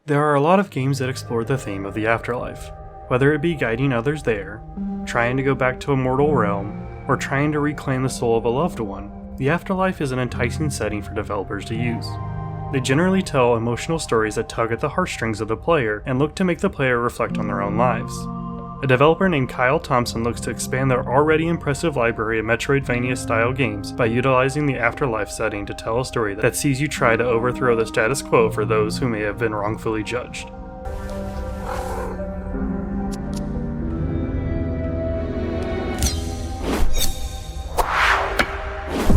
There are a lot of games that explore the theme of the afterlife, whether it be guiding others there, trying to go back to a mortal realm, or trying to reclaim the soul of a loved one. The afterlife is an enticing setting for developers to use. They generally tell emotional stories that tug at the heartstrings of the player and look to make the player reflect on their own lives. A developer named Eric Thompson looks to expand their already impressive library of Metroidvania-style games by utilizing the afterlife setting to tell a story that sees you try to overthrow the status quo for those who may have been wrongfully judged.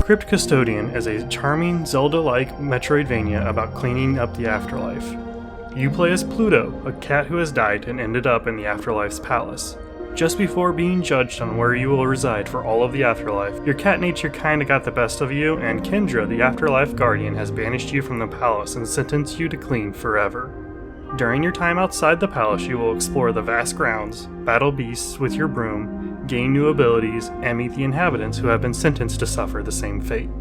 Crypt Custodian is a charming, Zelda-like Metroidvania about cleaning up the afterlife. You play as Pluto, a cat who has died and ended up in the afterlife's palace. Just before being judged on where you will reside for all of the afterlife, your cat nature kinda got the best of you, and Kendra, the afterlife guardian, has banished you from the palace and sentenced you to clean forever. During your time outside the palace, you will explore the vast grounds, battle beasts with your broom, gain new abilities, and meet the inhabitants who have been sentenced to suffer the same fate.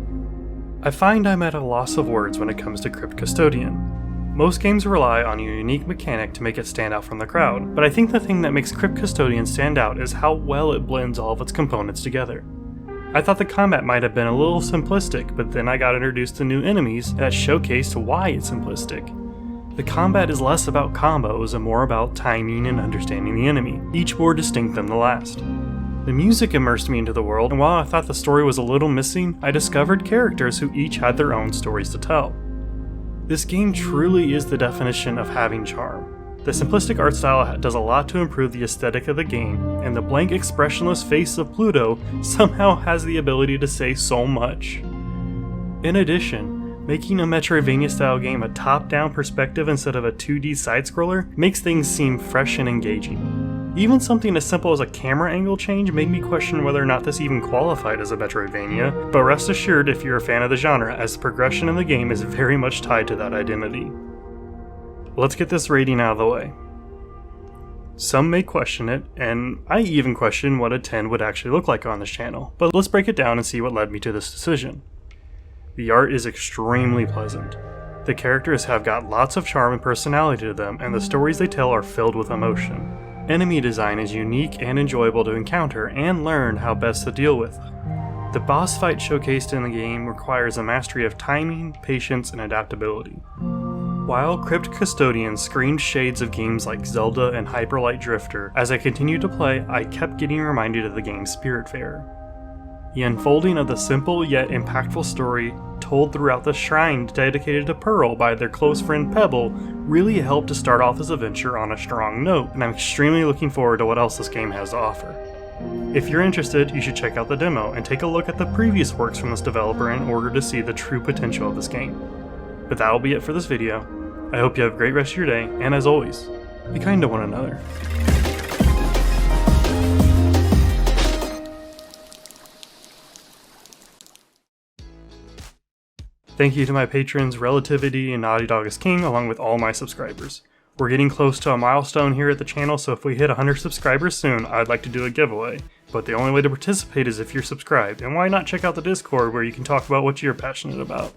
I find I'm at a loss of words when it comes to Crypt Custodian. Most games rely on a unique mechanic to make it stand out from the crowd, but I think the thing that makes Crypt Custodian stand out is how well it blends all of its components together. I thought the combat might have been a little simplistic, but then I got introduced to new enemies that showcased why it's simplistic. The combat is less about combos and more about timing and understanding the enemy, each more distinct than the last. The music immersed me into the world, and while I thought the story was a little missing, I discovered characters who each had their own stories to tell. This game truly is the definition of having charm. The simplistic art style does a lot to improve the aesthetic of the game, and the blank expressionless face of Pluto somehow has the ability to say so much. In addition, making a Metroidvania style game a top-down perspective instead of a 2D side-scroller makes things seem fresh and engaging. Even something as simple as a camera angle change made me question whether or not this even qualified as a Metroidvania, but rest assured if you're a fan of the genre, as the progression in the game is very much tied to that identity. Let's get this rating out of the way. Some may question it, and I even question what a 10 would actually look like on this channel, but let's break it down and see what led me to this decision. The art is extremely pleasant. The characters have got lots of charm and personality to them, and the stories they tell are filled with emotion. Enemy design is unique and enjoyable to encounter and learn how best to deal with. The boss fight showcased in the game requires a mastery of timing, patience, and adaptability. While Crypt Custodian screamed shades of games like Zelda and Hyper Light Drifter, as I continued to play, I kept getting reminded of the game's Spiritfarer. The unfolding of the simple yet impactful story told throughout the shrine dedicated to Pearl by their close friend Pebble really helped to start off this adventure on a strong note, and I'm extremely looking forward to what else this game has to offer. If you're interested, you should check out the demo and take a look at the previous works from this developer in order to see the true potential of this game. But that'll be it for this video. I hope you have a great rest of your day, and as always, be kind to one another. Thank you to my patrons Relativity and Naughty Dog is King, along with all my subscribers. We're getting close to a milestone here at the channel, so if we hit 100 subscribers soon, I'd like to do a giveaway. But the only way to participate is if you're subscribed, and why not check out the Discord where you can talk about what you're passionate about.